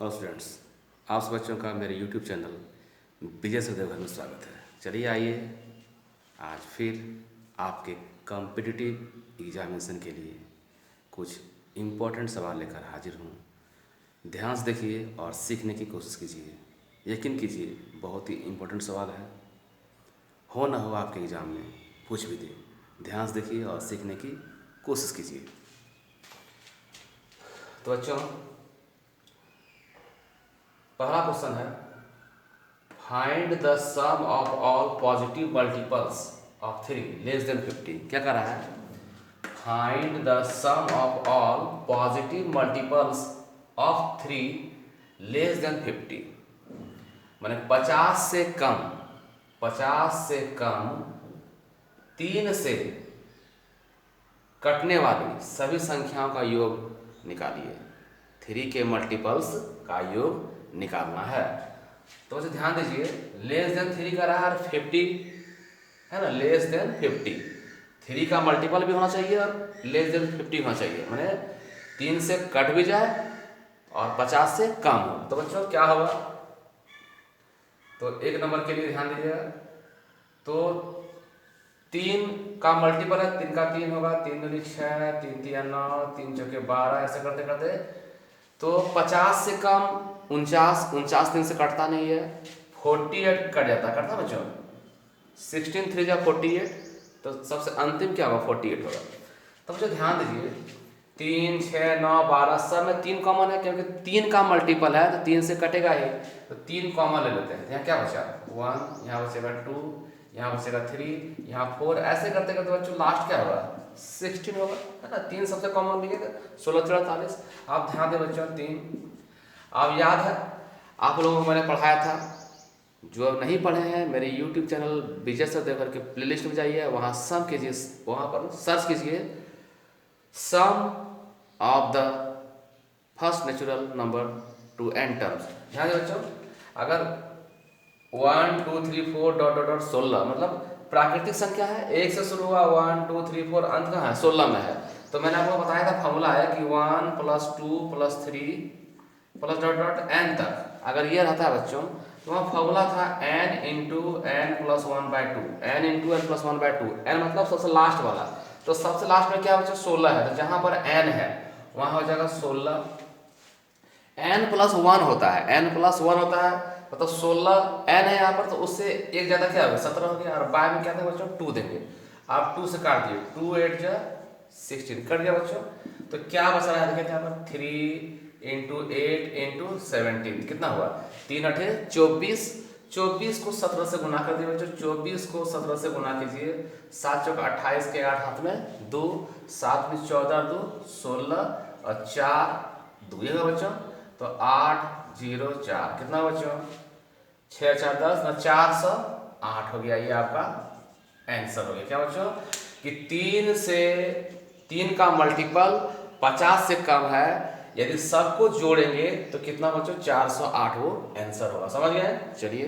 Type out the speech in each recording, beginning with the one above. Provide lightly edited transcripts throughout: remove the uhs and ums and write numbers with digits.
और स्टूडेंट्स, आप सब बच्चों का मेरे YouTube चैनल विजय सदेव में स्वागत है। चलिए आइए आज फिर आपके कॉम्पिटिटिव एग्जामिनेशन के लिए कुछ इम्पोर्टेंट सवाल लेकर हाजिर हूँ। ध्यान से देखिए और सीखने की कोशिश कीजिए। यकीन कीजिए बहुत ही इम्पोर्टेंट सवाल है, हो ना हो आपके एग्ज़ाम में पूछ भी दे। ध्यान से देखिए और सीखने की कोशिश कीजिए। तो बच्चों, पहला क्वेश्चन है, find the sum of all positive multiples of 3 less than 50। क्या कर रहा है? Find the sum of all positive multiples of 3 less than 50। माने 50 से कम 3 से कटने वाली सभी संख्याओं का योग निकालिए। 3 के मल्टीपल्स का योग निकालना है। तो वैसे ध्यान दीजिए, लेस देन 3 का रहा है 50 है ना, लेस देन 50। 3 का मल्टीपल भी होना चाहिए और लेस देन 50 होना चाहिए, माने 3 से कट भी जाए और 50 से कम हो। तो बच्चों क्या होगा? तो 1 नंबर के लिए ध्यान दीजिएगा। तो 3 का मल्टीपल है, 3 का 3 होगा, 3 दूनी 6, 3 तिया 9, 3 चौके 12, ऐसे करते करते तो 50 से कम 49 3 से कटता नहीं है, 48 कट जाता है। कटता बच्चों 16 3 जा 48, तो सबसे अंतिम क्या होगा? 48 होगा। तो बच्चों ध्यान दीजिए, 3 6 9 12 सब में 3 कॉमन है, क्योंकि 3 का मल्टीपल है तो 3 से कटेगा ही। तो 3 कॉमन ले लेते हैं। यहाँ क्या बचा? 1, यहाँ बचेगा 2, यहाँ बचेगा 3, यहाँ 4, ऐसे करते करते बच्चों लास्ट क्या होगा? 16 होगा, है ना। 3 सबसे कॉमन लिखेगा, 16 3 48। आप ध्यान दें बच्चों, 3 आप याद है आप लोगों को मैंने पढ़ाया था। जो अब नहीं पढ़े हैं, मेरे YouTube चैनल विजय सदेव करके प्लेलिस्ट में जाइए, वहाँ सम कीजिए, वहाँ पर सर्च कीजिए sum of the first natural number to n terms. ध्यान दें बच्चों, अगर 1 2 3 4 डॉट डॉट डॉट 16 मतलब प्राकृतिक संख्या है, 1 से शुरू हुआ, 1 2 3 4 अंत कहाँ है? 16 में है। तो मैंने आपको बताया था, फॉर्मूला है कि 1 + 2 + 3 प्लस डॉट डॉट n तक अगर ये रहता है बच्चों, तो वहाँ फॉर्मूला था n × n + 1/2, n × n + 1/2। n मतलब सबसे लास्ट वाला, तो सबसे लास्ट में क्या बच्चों? 16 है। तो जहाँ पर n है वहाँ हो जाएगा 16। n + 1 होता है, n + 1 होता है, मतलब 16 n है यहाँ पर, तो उससे एक ज़्यादा क्या होगा? 17 हो गया। और बाय में क्या देंगे बच्चों? 2 देंगे। आप 2 से काट दिए, 2 8 जा 16 कट गया बच्चों। तो क्या बच रहा है? देखिए यहाँ पर 3 × 8 × 17 कितना हुआ? 3 8 24। 24 को 17 से गुना कर दिए बच्चों। 24 को 17 से गुना कीजिए, 7 चौक 28 के 8 हाथ में 2, 7 में 14 2 16 और 4 2 होगा बच्चों। तो 8 0 4 कितना बच्चों? 6 4 10 ना 408 हो गया। ये आपका आंसर हो गया। क्या बच्चों? कि 3 का मल्टीपल 50 से कम है, यदि सबको जोड़ेंगे तो कितना बच्चों? 408 वो आंसर होगा। समझ गए? चलिए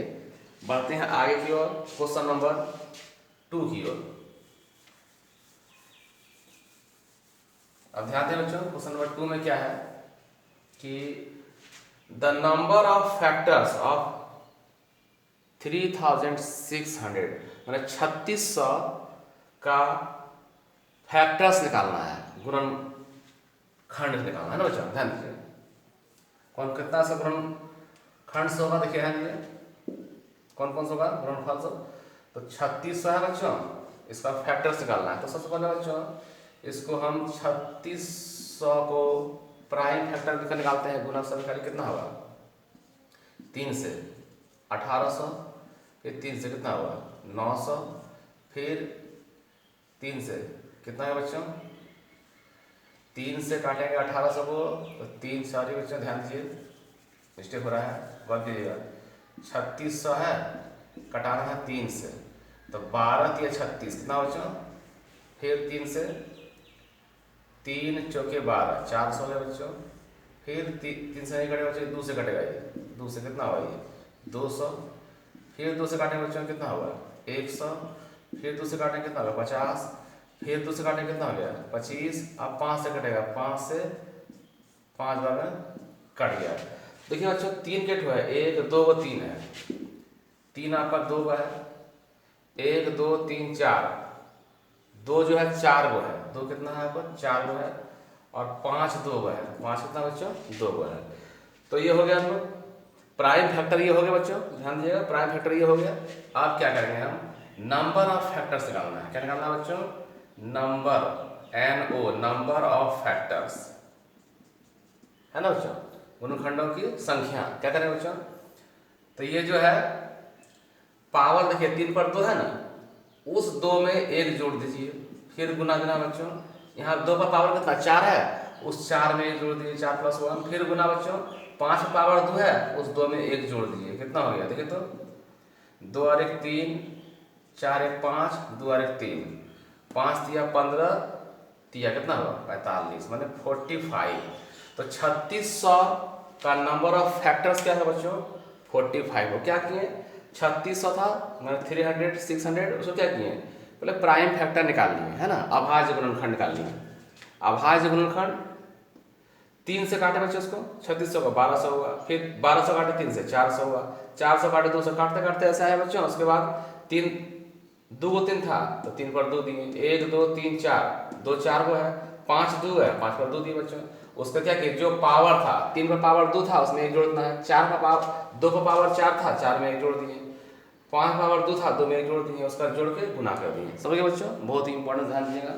बढ़ते हैं आगे की ओर, क्वेश्चन नंबर 2 की ओर। अब ध्यान दें बच्चों, क्वेश्चन नंबर 2 में क्या है कि the number of factors of 3600 मैंने 3600 का फैक्टर्स निकालना है, गुणनखंड निकालना है ना बच्चों। ध्यान दीजिए, कौन कितना सा गुणनखंड से होगा? देखिए ध्यान दीजिए, कौन कौन सा होगा गुणनफल से? तो 3600 है बच्चों, इसका फैक्टर्स निकालना है। तो सबसे पहले बच्चों इसको हम 3600 को प्राइम फैक्टर निकालते हैं। गुना समीकरण कितना होगा? 3 से 1800, फिर 3 से कितना होगा? 900, फिर 3 से कितना है बच्चों? 3 से काटेंगे 1800 को, तो 3 सॉरी बच्चों ध्यान दीजिए, मिस्टेक हो रहा है, गौर कीजिएगा। 3600 है, कटाना है 3 से, तो 12 3 36 कितना बच्चों? फिर 3 से 3 चौके 12 400 है बच्चों। फिर 3 से नहीं कटेगा बच्चों, 2 से कटेगा। ये 2 से कितना हुआ? ये 200। फिर 2 से काटेंगे बच्चों कितना होगा? 100। फिर 2 से काटेंगे कितना होगा? 50। फिर 2 से काटेंगे कितना हो गया? 25। अब 5 से कटेगा, 5 से 5 बार में कट गया। देखिए बच्चों 3 के ठो है, 1 2 व 3 है, 3 आपका 2 है, 1 2 3 4, 2 जो है 4 गो है, 2 कितना है आपका 4 गो है, और 5 2 गो है, 5 कितना बच्चों 2 गो है। तो ये हो गया हम लोग प्राइम फैक्टर, ये हो गया बच्चों, ध्यान दीजिएगा प्राइम फैक्टर ये हो गया। अब क्या करेंगे हम, नंबर ऑफ फैक्टर्स निकालना है। क्या निकालना है बच्चों, number, NO, number of factors, है ना बच्चों, गुणनखंडों की संख्या। क्या करें बच्चों, तो ये जो है पावर देखिए 3 पर 2 है ना, उस 2 में 1 जोड़ दीजिए, फिर गुना देना बच्चों, यहाँ 2 पर पावर कितना 4 है, उस 4 में 1 जोड़ दीजिए, 4 + 1, फिर गुना बच्चों 5 पर पावर 2 है, उस 2 में 1 जोड़ दीजिए, कितना हो गया देखिए तो 2 और 1 3, 4 1 5, 2 और 1 3, 5 तिया 15, तिया कितना हुआ 45, माने 45। तो 3600 का नंबर ऑफ फैक्टर्स क्या है बच्चों 45 हो। क्या किए 3600 था मैंने 300 600, उसको क्या किए पहले प्राइम फैक्टर निकाल लिए, है ना, अभाज्य गुणनखंड निकाल लिए। अभाज्य गुणनखंड 3 से काटे बच्चे उसको, 3600 का 1200 हुआ, फिर 1200 काटे 3 से 400 हुआ, 400 काटे 200, काटते काटते ऐसा है बच्चों। उसके बाद 3 2 को 3 था तो 3 पर 2 दिए, 1 2 3 4, 2 4 को है, 5 2 है, 5 पर 2 दिए बच्चों। उसका क्या किया, जो पावर था 3 पर पावर 2 था उसमें 1 जोड़ना है, 4 पर पावर 2 पर पावर 4 था, 4 में 1 जोड़ दिए, 5 पावर 2 था 2 में 1 जोड़ दिए, उसका जोड़ के गुना कर दिए। समझ गए बच्चों, बहुत ही इंपॉर्टेंट, ध्यान दीजिएगा।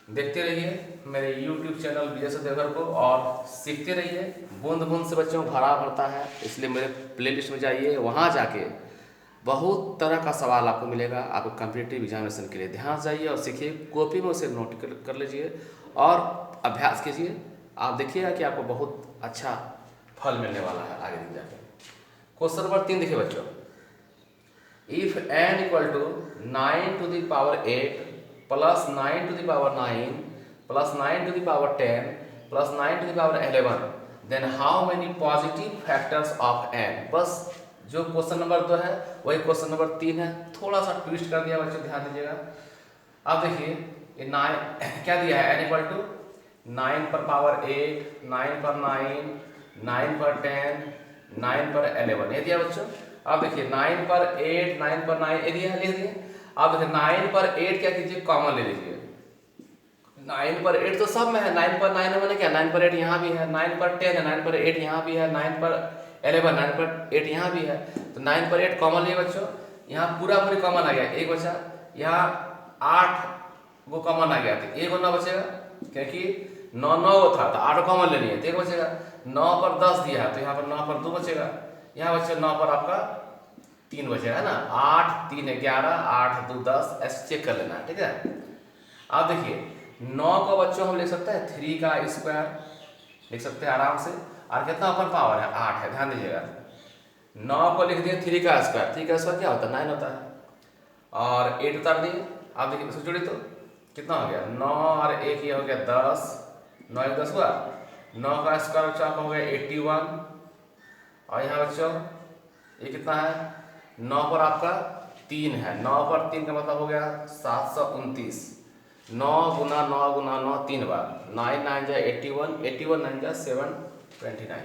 देखते रहिए मेरे YouTube चैनल विजय देवघर को और सीखते रहिए। बूंद बूंद से बच्चों भरा भरता है, इसलिए मेरे प्लेलिस्ट में जाइए, वहाँ जाके बहुत तरह का सवाल आपको मिलेगा। आपको कॉम्पिटिटिव एग्जामिनेशन के लिए ध्यान से जाइए और सीखिए, कॉपी में उसे नोट कर लीजिए और अभ्यास कीजिए। आप देखिएगा कि आपको बहुत अच्छा फल मिलने वाला है आगे दिन जाके। क्वेश्चन नंबर 3 देखिए बच्चों, if n = 9 to the power 8 plus 9 to the power 9 plus 9 to the power 10 plus 9 to the power 11, then how many positive factors of n। बस जो क्वेश्चन नंबर 2 है वही क्वेश्चन नंबर 3 है, थोड़ा सा ट्विस्ट कर दिया बच्चों, ध्यान दीजिएगा। अब देखिए ये 9 क्या दिया है, n = 9 पर पावर 8, 9 पर 9, 9 पर 10, 9 पर 11, ये दिया बच्चों। अब देखिए 9 पर 8, 9 पर 9 ये दिया, लिख दिए। अब देखिए 9 पर 8 क्या कीजिए, कॉमन ले लीजिए। 9 पर 8 तो सब में है, 9 पर 9 मैंने क्या 9 पर 8 यहाँ भी है, 9 पर 10 है, 9 पर 8 यहाँ भी है, 9 पर 11, 9 पर 8 यहाँ भी है, तो 9 पर 8 कॉमन लिए बच्चों, यहाँ पूरा पूरी कॉमन आ गया, एक बचा, यहाँ 8 वो कॉमन आ गया, तो एक ना बचेगा क्योंकि 9 9 था तो 8 कॉमन ले लिए, तो एक बचेगा। 9 पर 10 दिया है तो यहाँ पर 9 पर 2 बचेगा, यहाँ बच्चे 9 पर आपका 3 बचेगा, है ना। 8 3 11, 8 2 10, ऐसे चेक कर लेना है, ठीक है। अब देखिए 9 को बच्चों हम लिख सकते हैं 3 का स्क्वायर लिख सकते हैं आराम से, और कितना ओपन पावर है 8 है, ध्यान दीजिएगा। 9 को लिख दिए 3 का स्क्वायर, 3 का स्क्वायर क्या होता है 9 होता है, और 8 उतार दिए। अब देखिए इसको जोड़ी तो कितना हो गया, 9 और 1 ये हो गया 10, 9 1 10 हुआ, 9 का स्क्वायर बच्चों आपका हो गया 81, और यहाँ बच्चों ये कितना है 9 पर आपका 3 है, 9 पर 3 का मतलब हो गया 729, 9 गुना 9 गुना 9 3 बार, 9 9 जा 81, 81 9 जा 729।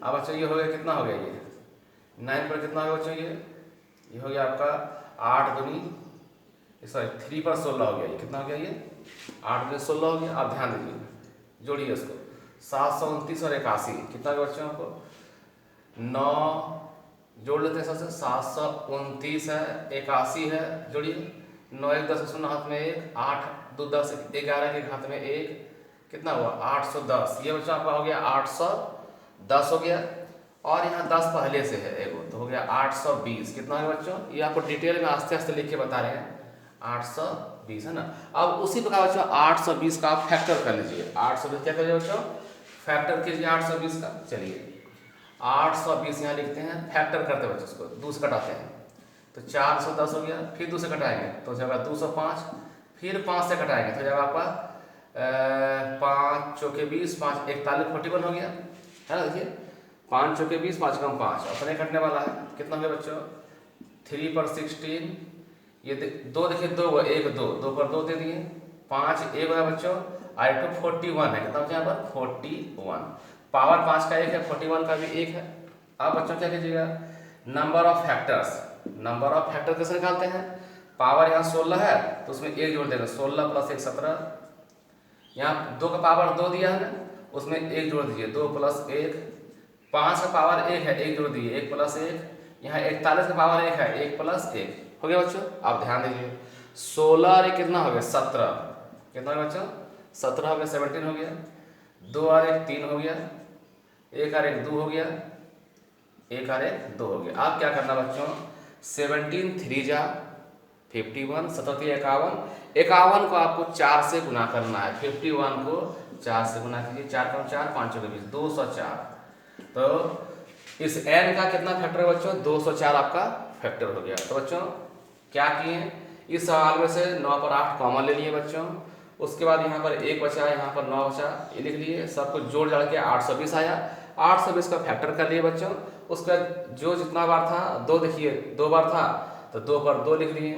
अब बच्चों ये हो गया कितना हो गया, ये 9 पर कितना हो गया बच्चों, ये हो गया आपका 8 दूनी सॉरी 3 पर 16 हो गया, ये कितना हो गया, ये 8 दूनी 16 हो गया। अब ध्यान दीजिए जोड़िए इसको, 729 और 81 कितना गया बच्चों आपको, 9 जोड़ लेते हैं सबसे, 729 है 81 है, जोड़िए 9 1 10 शून्य हाथ में 1, 8 2 10 11 के हाथ में 1, कितना हुआ 810, ये बच्चों आपका हो गया 810 हो गया, और यहाँ 10 पहले से है एगो तो हो गया 820, कितना है बच्चों, ये आपको डिटेल में आस्ते आस्ते लिख के बता रहे हैं, 820 है ना। अब उसी प्रकार बच्चों 820 का आप फैक्टर कर लीजिए, 820 क्या करिए बच्चों, फैक्टर कीजिए 820 का। चलिए 820 यहाँ लिखते हैं, फैक्टर करते बच्चों उसको 2 से कटाते हैं तो 410 हो गया, फिर 2 से कटाएंगे तो हो जाएगा 205, फिर 5 से कटाएंगे तो हो जाएगा आपका 5 चौके 20, 5 41 41 हो गया, है ना। देखिए 5 चौके 20, 5 कम 5 अपने कटने वाला है, कितना हो गया बच्चों 3 पर 16, ये 2 देखिए 2 1 2 2 पर 2 दे दिए, 5 1 है बच्चों, और 2 41 है, कितना बचा यहाँ पर 41, पावर 5 का 1 है, 41 का भी 1 है। अब बच्चों क्या कीजिएगा, number of factors, number of factor कैसे निकालते हैं, पावर यहाँ 16 है तो उसमें 1 जोड़ देगा, 16 + 1 17। यहाँ 2 का पावर 2 दिया है ना, उसमें 1 जोड़ दीजिए, 2 + 1। 5 का पावर 1 है, 1 जोड़ दीजिए, 1 + 1। यहाँ 41 का पावर 1 है, 1 + 1 हो गया बच्चों। आप ध्यान दीजिए, 16 और 1 कितना हो गया, 17। कितना हो गया बच्चों, 17 हो गया, 17 हो गया। 2 और 1 3 हो गया, 1 और 1 2 हो गया, 1 और 1 2 हो गया। आप क्या करना बच्चों, 17 3 जा 51, 17 51, 51 को आपको 4 से गुना करना है, 51 को 4 से गुना कीजिए, 4 कम 4, 5 के 20, 204। तो इस n का कितना फैक्टर है बच्चों, 204 आपका फैक्टर हो गया। तो बच्चों क्या किए, इस सवाल में से 9 पर 8 कॉमन ले लिए बच्चों, उसके बाद यहाँ पर 1 बचा, यहाँ पर 9 बचा, ये लिख लिए, सब कुछ जोड़ जाड़ के 820 आया। 820 का फैक्टर कर लिए बच्चों। उसका जो जितना बार था, 2 देखिए 2 बार था तो 2 पर 2 लिख लिए,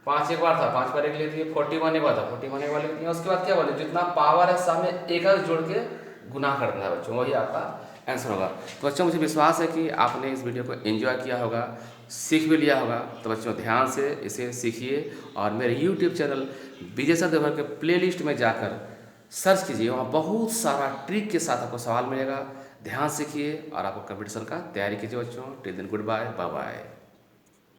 5 एक बार था 5 पर 1 लिख दिए, 41 एक बार था 41 एक बार लिख दिए। उसके बाद क्या बोले, जितना पावर है सामने एक जोड़ के गुना कर देना है बच्चों, वही आपका आंसर होगा। तो बच्चों मुझे विश्वास है कि आपने इस वीडियो को एंजॉय किया होगा, सीख भी लिया होगा। तो बच्चों ध्यान से इसे सीखिए और मेरे यूट्यूब चैनल विजय सर देवहर के प्लेलिस्ट में जाकर सर्च कीजिए, वहाँ बहुत सारा ट्रिक के साथ आपको सवाल मिलेगा। ध्यान सीखिए और आपको कंपटीशन का तैयारी कीजिए बच्चों। Till then goodbye, bye bye.